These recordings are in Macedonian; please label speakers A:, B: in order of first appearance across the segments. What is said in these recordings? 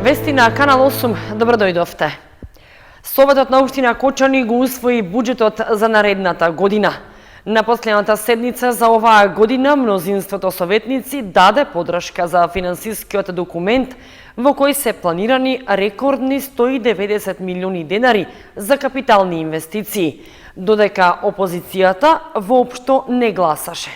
A: Вести на Канал 8, добро дојдовте. Советот на општина Кочани го усвои буџетот за наредната година. На последната седница за оваа година мнозинството советници даде подршка за финансискиот документ во кој се планирани рекордни 190 милиони денари за капитални инвестиции, додека опозицијата воопшто не гласаше.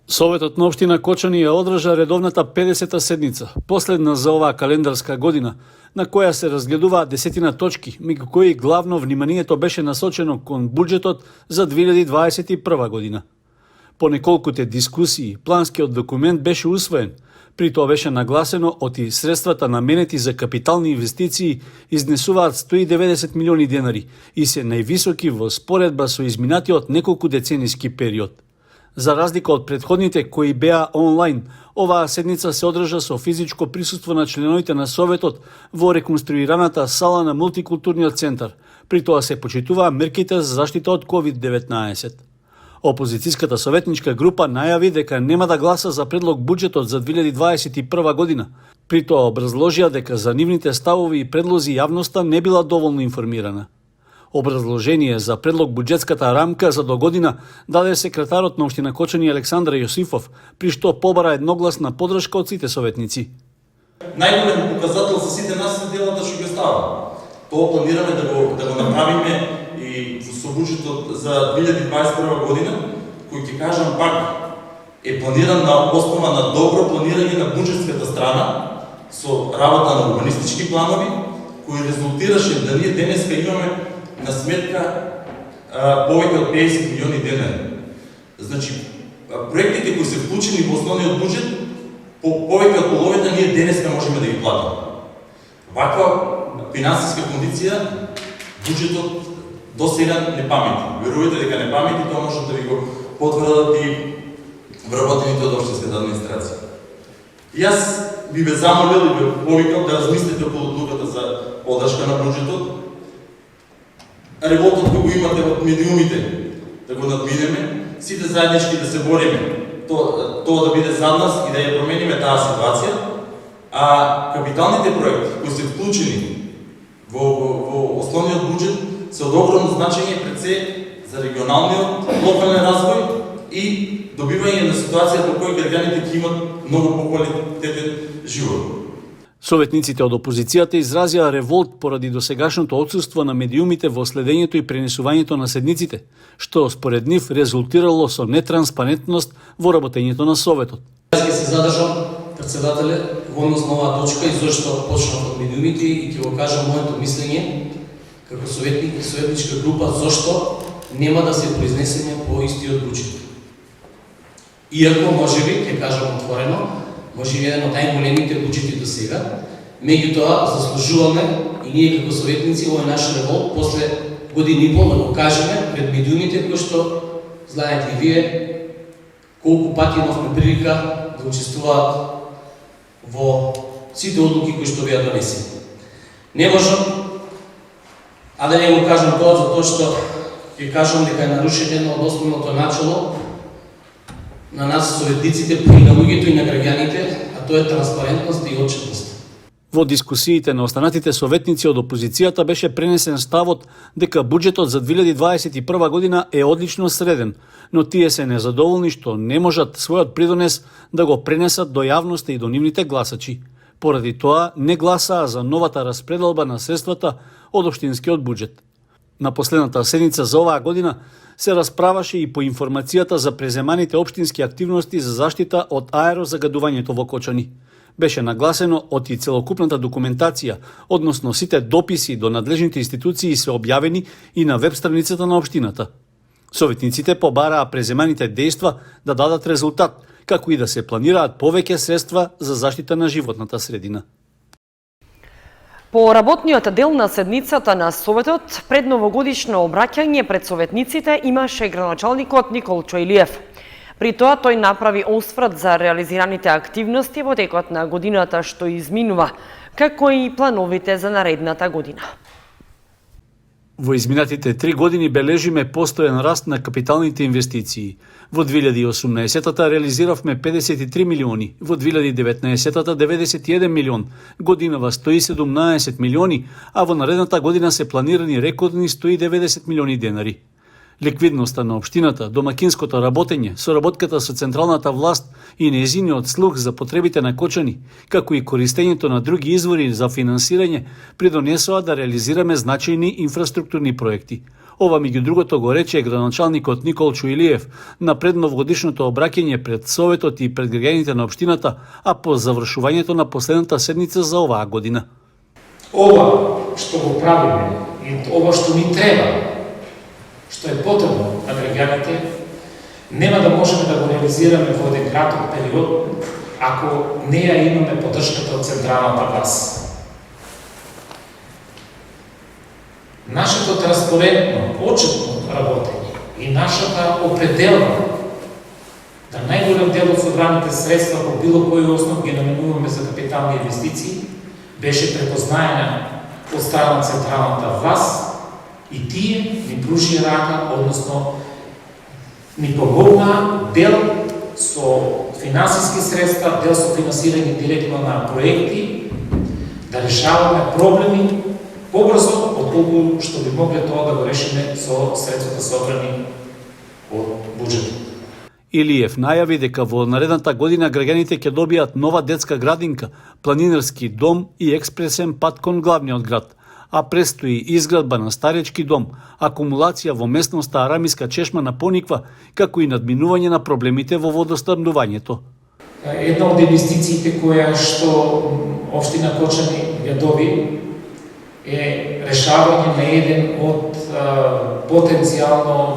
B: Советот на општина Кочани ја одржа редовната 50-та седница, последна за оваа календарска година, на која се разгледуваат 10 точки, меѓу кои главно вниманието беше насочено кон буџетот за 2021 година. По неколкуте дискусии, планскиот документ беше усвоен, при тоа беше нагласено оти средствата наменети за капитални инвестиции изнесуваат 190 милиони денари и се највисоки во споредба со изминатиот неколку децениски период. За разлика од претходните кои беа онлайн, оваа седница се одржа со физичко присуство на членовите на Советот во реконструираната сала на мултикултурниот центар. При тоа се почитуваа мерките за заштита од COVID-19. Опозицијската советничка група најави дека нема да гласа за предлог буџетот за 2021 година. При тоа образложија дека за нивните ставови и предлози јавноста не била доволно информирана. Образложение за предлог буџетската рамка за до година даде секретарот на општина Кочани Александар Јосифов, при што побара едногласна подршка од сите советници.
C: Најголем показател за сите нас е делата што ги става. Тоа планираме да го направиме и со буџетот за 2021 година, кој ќе кажам пак е планиран на основа на добро планирање на буџетската страна со работа на урбанистички планови, кој резултираше да ние денеска имаме на сметка повеќе од 50 милиони денари. Значи, проектите кои се вклучени во основниот буџет, повеќе од половина ние денеска можеме да ги платиме. Ваква финансиска кондиција буџетот до сега не памети. Верувате дека не памети, тоа може да ви го потврдат и вработените од општинската администрација. И јас би ве замолил и ве повикам да размислите околу одлуката за подршка на буџетот. Револтот кој го имате од медиумите, да го надминеме, сите заеднички да се бориме, тоа да биде за нас и да ја промениме таа ситуација, а капиталните проекти кои се вклучени во основниот буџет се од огромно значење пред се за регионалниот локален развој и добивање на ситуација во кој граѓаните ќе имат многу поквалитетен живот.
B: Советниците од опозицијата изразија револт поради досегашното отсуство на медиумите во следењето и пренесувањето на седниците, што според нив резултирало со нетранспарентност во работењето на Советот.
D: Јас ќе се задржам, председателе, во однос на оваа точка и зашто почнав од медиумите и ќе го кажам моето мислење како советник и советничка група зашто нема да се произнесеме по истиот буџет. Иако можеби, ќе кажам отворено, може би еден од најголемите буџети до сега. Меѓутоа, заслужуваме и ние како советници овој наш револт после години и пол да го кажеме пред медиумите, кои што, знаете и вие, колку пати имавме прилика да учествуваат во сите одлуки кои што беа донесени. Не можам, а да не го кажам тоа, затоа што ќе кажам дека е нарушено од основното начало на нас советниците, и на луѓето и на граѓаните, а тоа е транспарентност и отчетност.
B: Во дискусиите на останатите советници од опозицијата беше пренесен ставот дека буџетот за 2021 година е одлично среден, но тие се незадоволни што не можат својот придонес да го пренесат до јавноста и до нивните гласачи. Поради тоа не гласаа за новата распределба на средствата од општинскиот буџет. На последната седница за оваа година се расправаше и по информацијата за преземаните општински активности за заштита од аерозагадувањето во Кочани. Беше нагласено од и целокупната документација, односно сите дописи до надлежните институции се објавени и на веб страницата на општината. Советниците побараа преземаните дејства да дадат резултат, како и да се планираат повеќе средства за заштита на животната средина.
A: По работниот дел на седницата на Советот, пред новогодишно обраќање пред советниците имаше градоначалникот Никол Чојлиев. При тоа тој направи осврт за реализираните активности во текот на годината што изминува, како и плановите за наредната година.
B: Во изминатите 3 години бележиме постојан раст на капиталните инвестиции. Во 2018-та реализиравме 53 милиони, во 2019-та 91 милион, годинава 117 милиони, а во наредната година се планирани рекордни 190 милиони денари. Ликвидноста на општината, домакинското работење, соработката со централната власт и нејзиниот слух за потребите на Кочани, како и користењето на други извори за финансирање, придонесоа да реализираме значајни инфраструктурни проекти. Ова меѓу другото го рече градоначалникот Никол Чуилиев на предновгодишното обраќање пред Советот и пред граѓаните на општината, а по завршувањето на последната седница за оваа година.
E: Ова што го правиме и ова што ни треба, што е потребно на граѓаните, нема да можеме да го реализираме во еден краток период ако не ја имаме поддршката од централната власт. Нашето транспарентно, почетно работење и нашата определба да најголем дел од собраните средства по било кој основ ги наменуваме за капитални инвестиции беше препознаена од страна на централната власт и тие ни пружија рака, односно ни помогна дел со финансиски средства, дел со финансирање директно на проекти, да решаваме проблеми побрзо, отколку што би могле тоа да го решиме со средствата собрани од буџетот.
B: Илиев најави дека во наредната година граѓаните ќе добијат нова детска градинка, планинарски дом и експресен пат кон главниот град, а престои изградба на старечки дом, акумулација во местноста Арамиска чешма на Пониква, како и надминување на проблемите во водоснабдувањето.
E: Една од инвестициите која што општина Кочани ја доби е решавање на еден од потенцијално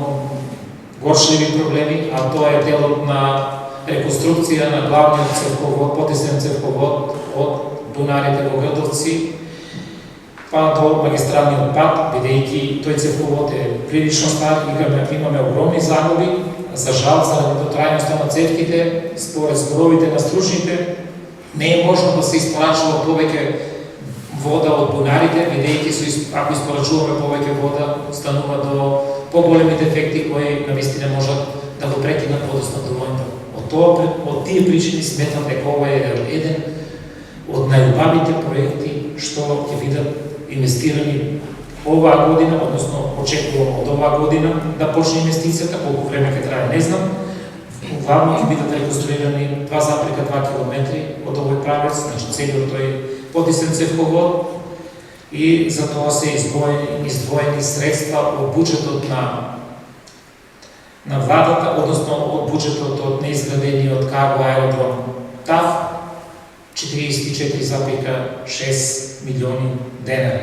E: горшливи проблеми, а тоа е делот на реконструкција на главниот цевковод, потесен цевковод од бунарите во Грдовци па до магистралниот пат, бидејќи тој цевковод е прилично стар, имаме огромни загуби, за жал заради дотрајноста на цевките, според зборовите на стручните, не е можно да се испорачува повеќе вода од бунарите, бидејќи ако испорачуваме повеќе вода, станува до поголеми дефекти кои навистина можат да го прекинат водоснабдувањето. Од тие причини сметам дека ова е еден од најубавите проекти што ќе бидат инвестирани оваа година, односно очекувам од оваа година да почне инвестицијата, колку време ќе трае не знам. Главно ќе бидат реконструирани 2,2 километри од овој правец, значи целиот тој потисен цевковод, и за тоа се издвоени средства од буџетот на владата, односно од буџетот од неизградениот карго аеродром ТАВ, 44,6 милиони денари.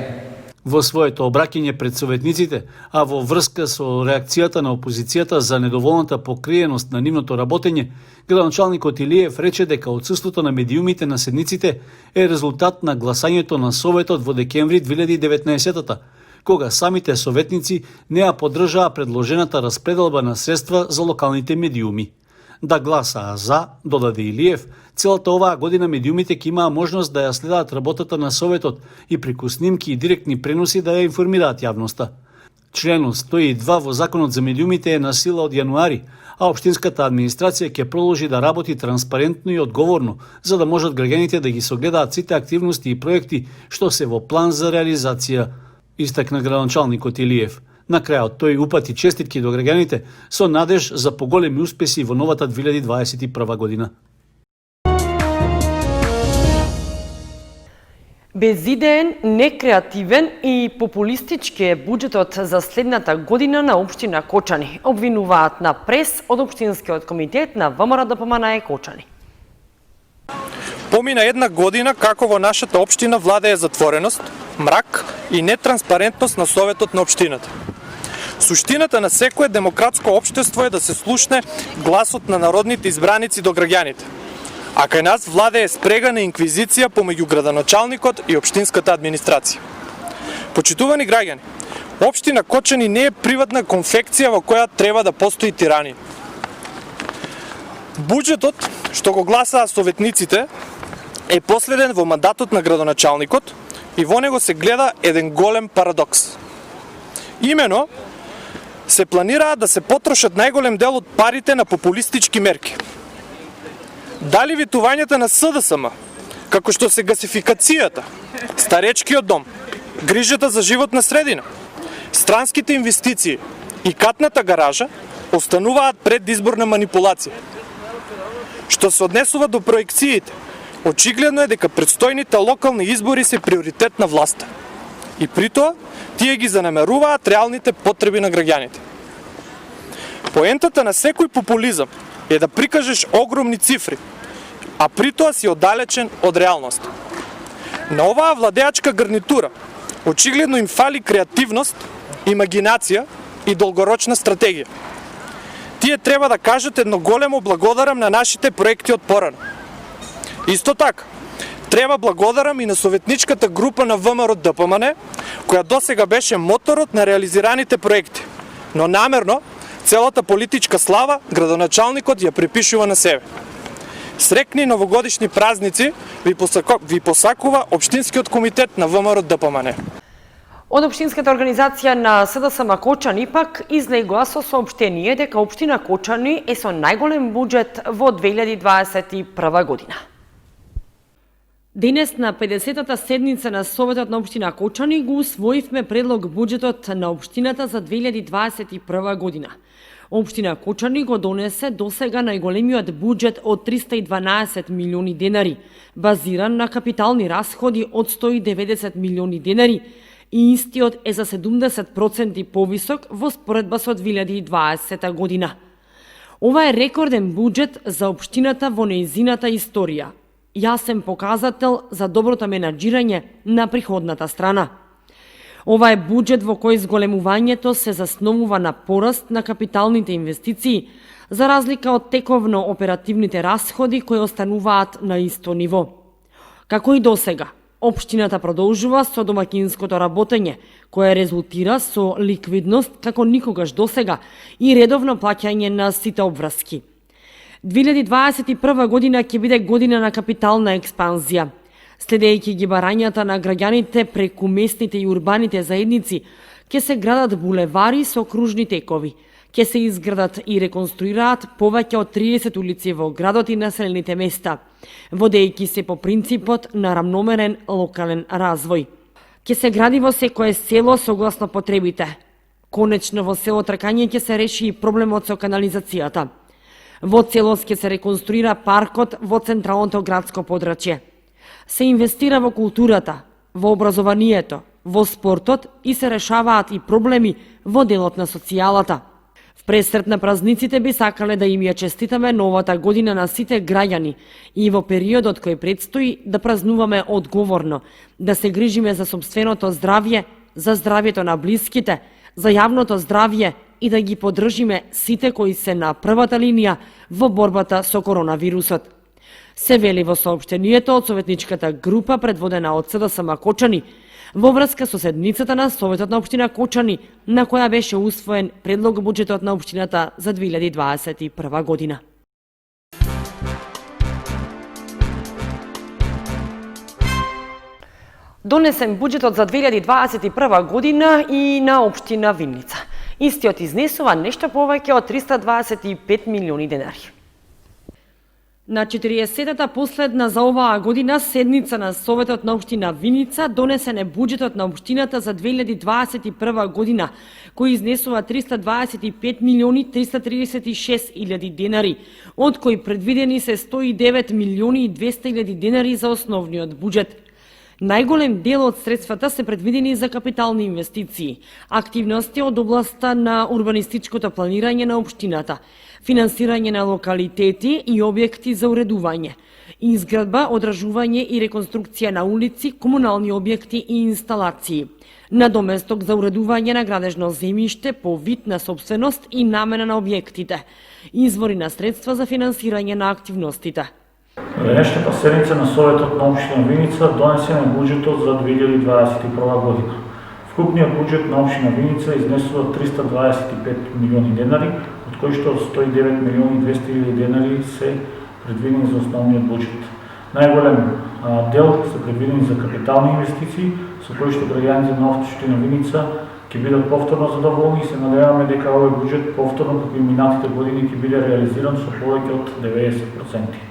B: Во своето обраќање пред советниците, а во врска со реакцијата на опозицијата за недоволната покриеност на нивното работење, градоначалникот Илиев рече дека отсуството на медиумите на седниците е резултат на гласањето на Советот во декември 2019-та, кога самите советници не ја поддржаа предложената распределба на средства за локалните медиуми. Да гласаа за, додаде Илиев, целата оваа година медиумите ќе имаа можност да ја следат работата на Советот и преку снимки и директни преноси да ја информираат јавноста. Членот 102 во Законот за медиумите е на сила од јануари, а општинската администрација ќе продолжи да работи транспарентно и одговорно, за да можат граѓаните да ги согледаат сите активности и проекти што се во план за реализација, истакна градоначалникот Илиев. На крајот тој упати честитки до граѓаните со надеж за поголеми успеси во новата 2021 година.
A: Безидеен, некреативен и популистички е буџетот за следната година на општина Кочани, обвинуваат на прес од општинскиот комитет на ВМРО-ДПМНЕ Кочани.
F: Помина една година како во нашата општина владее затвореност, мрак и нетранспарентност на Советот на општината. Суштината на секое демократско општество е да се слушне гласот на народните избраници до граѓаните. А кај нас владее спрегана инквизиција помеѓу градоначалникот и општинската администрација. Почитувани граѓани, општина Кочани не е приватна конфекција во која треба да постои тиранија. Буџетот што го гласаа советниците е последен во мандатот на градоначалникот и во него се гледа еден голем парадокс. Имено, се планира да се потрошат најголем дел од парите на популистички мерки. Дали витувањата на СДСМ, како што се гасификацијата, старечкиот дом, грижата за животна средина, странските инвестиции и катната гаража остануваат предизборна манипулација. Што се однесува до проекциите, очигледно е дека предстојните локални избори се приоритет на власта. И при тоа, тие ги занемеруваат реалните потреби на граѓаните. Поентата на секој популизам е да прикажеш огромни цифри, а при тоа си оддалечен од реалност. На оваа владеачка гарнитура очигледно им фали креативност, имагинација и долгорочна стратегија. Тие треба да кажат едно големо благодарам на нашите проекти од порано. Исто така, треба благодарам и на советничката група на ВМРО ДПМН, која досега беше моторот на реализираните проекти, но намерно целата политичка слава градоначалникот ја припишува на себе. Срекни новогодишни празници ви посакува Општинскиот комитет на ВМРО ДПМН.
A: Од Општинската организација на СДСМ Кочани пак излегла со соопштение дека Општина Кочани е со најголем буџет во 2021 година. Денес на 50-та седница на Советот на Општина Кочани го усвоивме предлог буџетот на Општината за 2021 година. Општина Кочани го донесе досега најголемиот буџет од 312 милиони денари, базиран на капитални расходи од 190 милиони денари, и истиот е за 70% повисок во споредба со 2020 година. Ова е рекорден буџет за Општината во нејзината историја. Јасен показател за доброто менаџирање на приходната страна. Ова е буџет во кој зголемувањето се засновува на пораст на капиталните инвестиции, за разлика од тековно оперативните расходи кои остануваат на исто ниво. Како и досега, Општината продолжува со домакинското работење, кое резултира со ликвидност како никогаш досега и редовно плаќање на сите обврски. 2021 година ќе биде година на капитална експанзија. Следејќи ги барањата на граѓаните преку местните и урбаните заедници, ќе се градат булевари со кружни текови, ќе се изградат и реконструираат повеќе од 30 улици во градот и населените места, водејќи се по принципот на рамномерен локален развој. Ќе се гради во секое село согласно потребите. Конечно во село Тркање ќе се реши и проблемот со канализацијата. Во целост ќе се реконструира паркот во централното градско подрачје. Се инвестира во културата, во образованието, во спортот и се решаваат и проблеми во делот на социјалата. В пресрет на празниците би сакале да им ја честитаме новата година на сите граѓани и во периодот кој предстои да празнуваме одговорно, да се грижиме за сопственото здравје, за здравјето на блиските, за јавното здравје и да ги поддржиме сите кои се на првата линија во борбата со коронавирусот. Се вели во соопштението од советничката група предводена од СДСМ Кочани во врска со седницата на Советот на Општина Кочани, на која беше усвоен предлог буџетот на Општината за 2021 година. Донесен буџетот за 2021 година и на Општина Винница. Истиот изнесува нешто повеќе од 325 милиони денари. На 40-та последна за оваа година седница на Советот на Општина Винница донесен е буџетот на Општината за 2021 година, кој изнесува 325 милиони 336 илјади денари, од кои предвидени се 109 милиони и 200 илјади денари за основниот буџет. Најголем дел од средствата се предвидени за капитални инвестиции, активности од областа на урбанистичкото планирање на Општината, финансирање на локалитети и објекти за уредување, изградба, одржување и реконструкција на улици, комунални објекти и инсталации, надоместок за уредување на градежно земјиште по вид на собственост и намена на објектите, извори на средства за финансирање на активностите.
G: На денешната седница на Советот на Општина Винница донесен е буџетот за 2021 година. Вкупниот буџет на Општина Винница изнесува 325 милиони денари, од кои што 109 милиони 200 илјади денари се предвидени за основниот буџет. Најголем дел се предвидени за капитални инвестиции, со кои што граѓаните на Општина Винница ќе бидат повторно задоволни и се надеваме дека овој буџет повторно како и минатите години ќе биде реализиран со повеќе од 90%.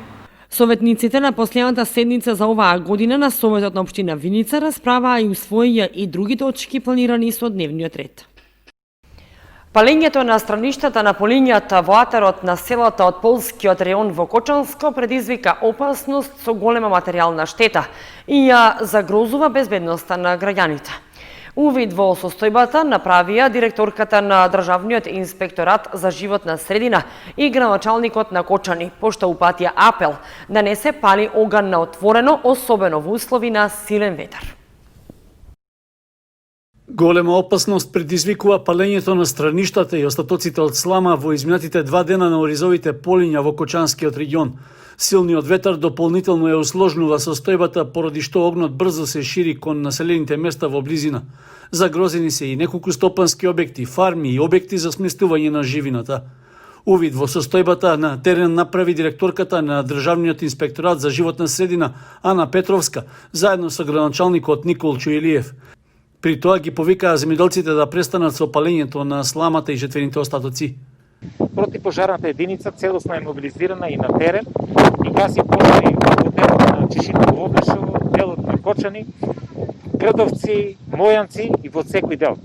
A: Советниците на последната седница за оваа година на Советот на општина Виница расправаа и усвоија и други точки планирани со дневниот ред. Палењето на страништата на полињата во атарот на селата од полскиот реон во Кочанско предизвика опасност со голема материјална штета и ја загрозува безбедноста на граѓаните. Увид во состојбата направија директорката на Државниот инспекторат за животна средина и градоначалникот на Кочани, пошто упатија апел да не се пали оган на отворено, особено во услови на силен ветар.
B: Голема опасност предизвикува палењето на страништата и остатоците од слама во изминатите 2 дена на оризовите полиња во Кочанскиот регион. Силниот ветар дополнително ја усложнува состојбата, поради што огнот брзо се шири кон населените места во близина. Загрозени се и неколку стопански објекти, фарми и објекти за сместување на живината. Увид во состојбата на терен направи директорката на Државниот инспекторат за животна средина Ана Петровска, заедно со градоначалникот Никол Чуелиев. При тоа ги повикаа земјоделците да престанат со палењето на сламата и жетвените остатоци.
E: Противпожарната единица целосно е мобилизирана и на терен и гаси пожари во делот на Чешиново Обршево, делот на Кочани, Грдовци, Мојанци и во секој дел.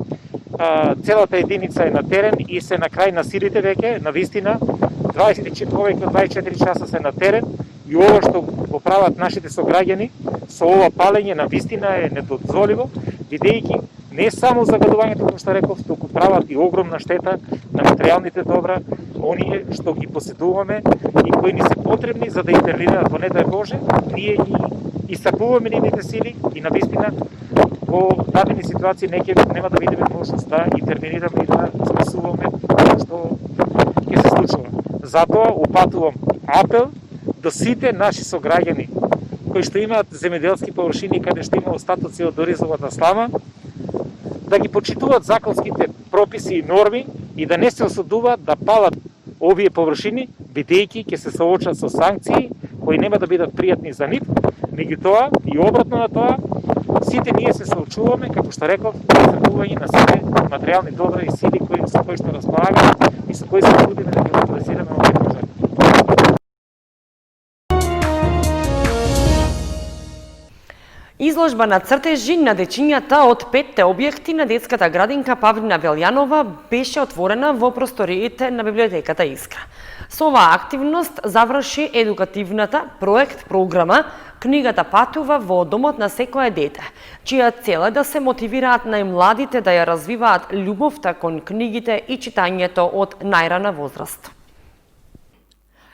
E: Целата единица е на терен и се на крај на силите веќе, на вистина, повеќе од 24 часа се на терен и ова што го прават нашите сограѓани со ова палење на вистина е недозволиво, бидејќи не само загадувањето, како што реков, туку прават и огромна штета на материјалните добра, оние што ги поседуваме и кои ни се потребни за да интервенираат, во не дај Боже, ние ги истакуваме нивните сили и на вистина во дадени ситуации нема да видиме можност да интервенираме и да спасуваме што ќе се случува. Затоа упатувам апел до сите наши сограѓани кои што имаат земјоделски површини каде што има остатоци од оризовата слама, да ги почитуваат законските прописи и норми и да не се осудуваат да палат овие површини, бидејќи ќе се соочат со санкции кои нема да бидат пријатни за нив, меѓутоа и обратно на тоа, сите ние се соочуваме, како што реков, истакување на сите материјални добра и сили со кои што располагаме и со кои се трудиме да ги локализираме овие пожари.
A: Изложба на цртежи на дечињата од 5 објекти на детската градинка Павлина Велјанова беше отворена во просториите на библиотеката Искра. Со оваа активност заврши едукативната проект-програма Книгата патува во домот на секое дете, чија цел е да се мотивираат најмладите да ја развиваат љубовта кон книгите и читањето од најрана возраст.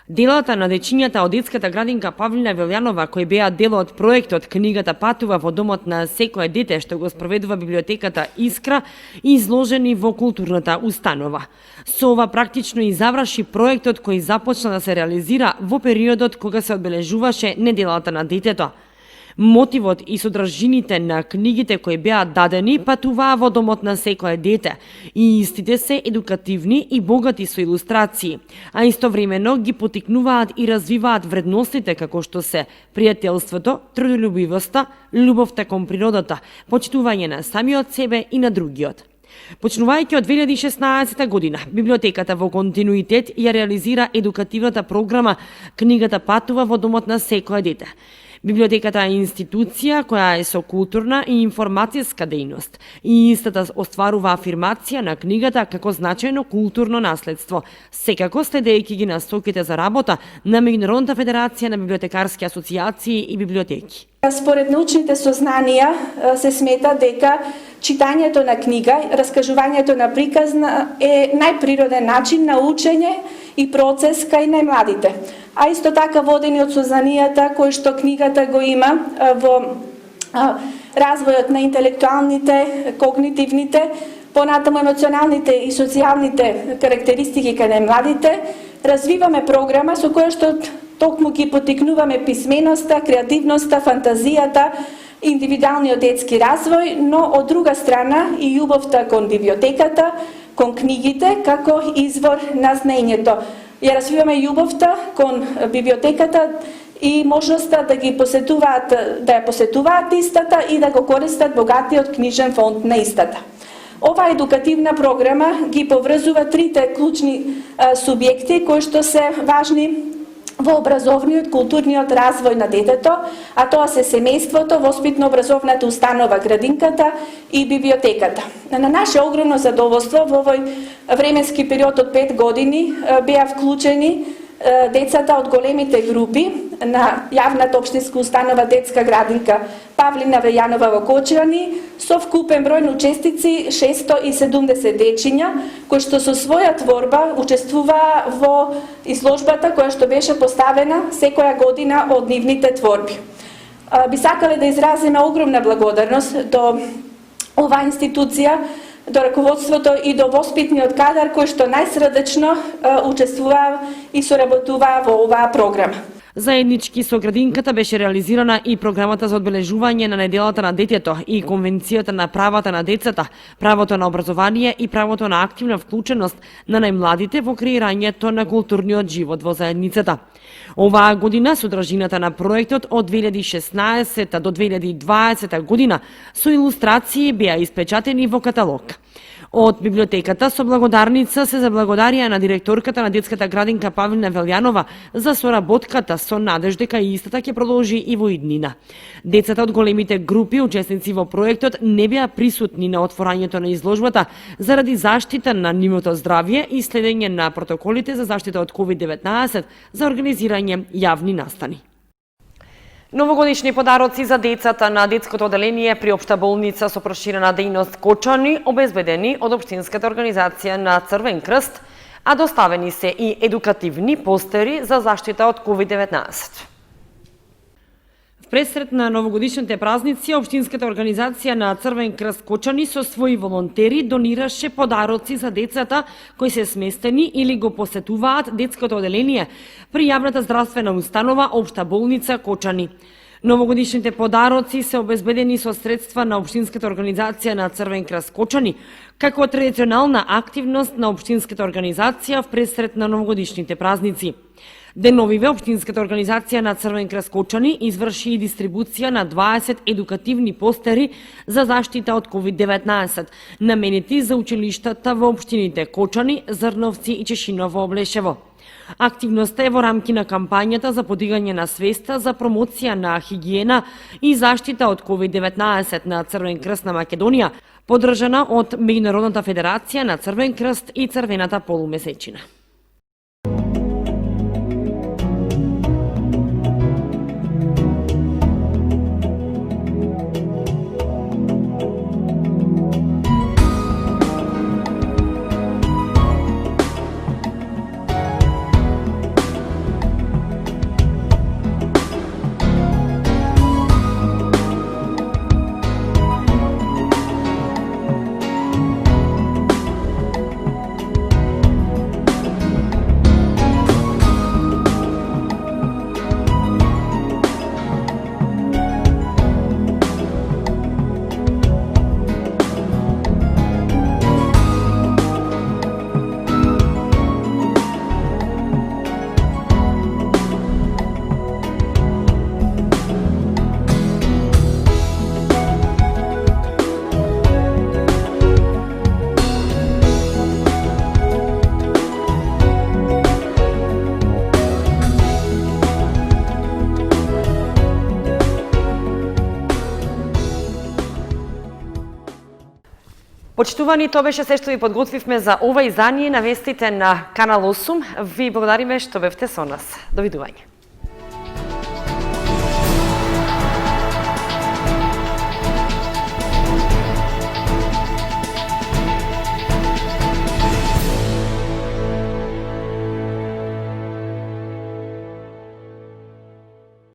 A: Делата на дечињата од детската градинка Павлина Велјанова, кои беа дел од проектот Книгата патува во домот на секое дете, што го спроведува библиотеката Искра, изложени во културната установа. Со ова практично и заврши проектот кој започна да се реализира во периодот кога се одбележуваше неделата на детето. Мотивот и содржините на книгите кои беа дадени патуваа во домот на секое дете и истите се едукативни и богати со илустрации, а истовремено ги потикнуваат и развиваат вредностите како што се пријателството, трудолюбивоста, љубовта кон природата, почитување на самиот себе и на другиот. Почнувајќи од 2016 година, библиотеката во континуитет ја реализира едукативната програма Книгата патува во домот на секое дете. Библиотеката е институција која е со културна и информацијска дејност и истата остварува афирмација на книгата како значајно културно наследство, секако следејќи ги насоките за работа на Меѓународната федерација на библиотекарски асоциации и библиотеки.
H: Според научните сознанија се смета дека читањето на книга, раскажувањето на приказна е најприроден начин на учење и процес кај најмладите. А исто така водени од сознанијата кои што книгата го има во развојот на интелектуалните, когнитивните, понатаму емоционалните и социјалните карактеристики кај најмладите, развиваме програма со која што токму ги потикнуваме писменоста, креативноста, фантазијата, индивидуалниот детски развој, но од друга страна и љубовта кон библиотеката, кон книгите како извор на знаењето. Ја развиваме љубовта кон библиотеката и можноста да ги посетуваат, да ја посетуваат истата и да го користат богатиот книжен фонд на истата. Ова едукативна програма ги поврзува трите клучни субјекти кои што се важни во образовниот, културниот развој на детето, а тоа се семејството, воспитно-образовната установа, градинката и библиотеката. На наше огромно задоволство во овој временски период од 5 години беа вклучени децата од големите групи на јавната општинска установа детска градинка Павлина Вејанова во Кочани со вкупен број на учесници 670 дечиња кои што со своја творба учествуваа во изложбата која што беше поставена секоја година од нивните творби. Би сакале да изразиме огромна благодарност до оваа институција, до раководството и до воспитниот кадар кој што најсрдечно учествуваа и соработуваа во оваа програма.
A: Заеднички со градинката беше реализирана и програмата за одбележување на неделата на детето и Конвенцијата на правата на децата, правото на образование и правото на активна вклученост на најмладите во креирањето на културниот живот во заедницата. Оваа година содржината на проектот од 2016 до 2020 година со илустрации беа испечатени во каталог. Од библиотеката со благодарница се заблагодарија на директорката на детската градинка Павлина Велјанова за соработката со надеж дека истата ќе продолжи и во иднина. Децата од големите групи учесници во проектот не беа присутни на отворањето на изложбата заради заштита на нивното здравје и следење на протоколите за заштита од COVID-19 за организирање јавни настани. Новогодишни подароци за децата на детското оделение при Општа болница со проширена дејност Кочани обезбедени од Општинската организација на Црвен крст, а доставени се и едукативни постери за заштита од COVID-19. В пресрет на новогодишните празници, Општинската организација на Црвен крст Кочани со своји волонтери донираше подароци за децата кои се сместени или го посетуваат детското оделение при јавната здравствена установа Општа болница Кочани. Новогодишните подароци се обезбедени со средства на Општинската организација на Црвен крст Кочани, како традиционална активност на Општинската организација в пресрет на новогодишните празници. Деновиве Општинската организација на Црвен крст Кочани изврши и дистрибуција на 20 едукативни постери за заштита од COVID-19, наменети за училиштата во општините Кочани, Зрновци и Чешиново Облешево. Активноста е во рамки на кампањата за подигање на свеста за промоција на хигиена и заштита од COVID-19 на Црвен крст на Македонија, поддржана од Меѓународната федерација на Црвен крст и Црвената полумесечина. Почитувани, тоа беше се што ви подготвивме за ова издание на вестите на Канал 8. Ви благодариме што бевте со нас. Довидување.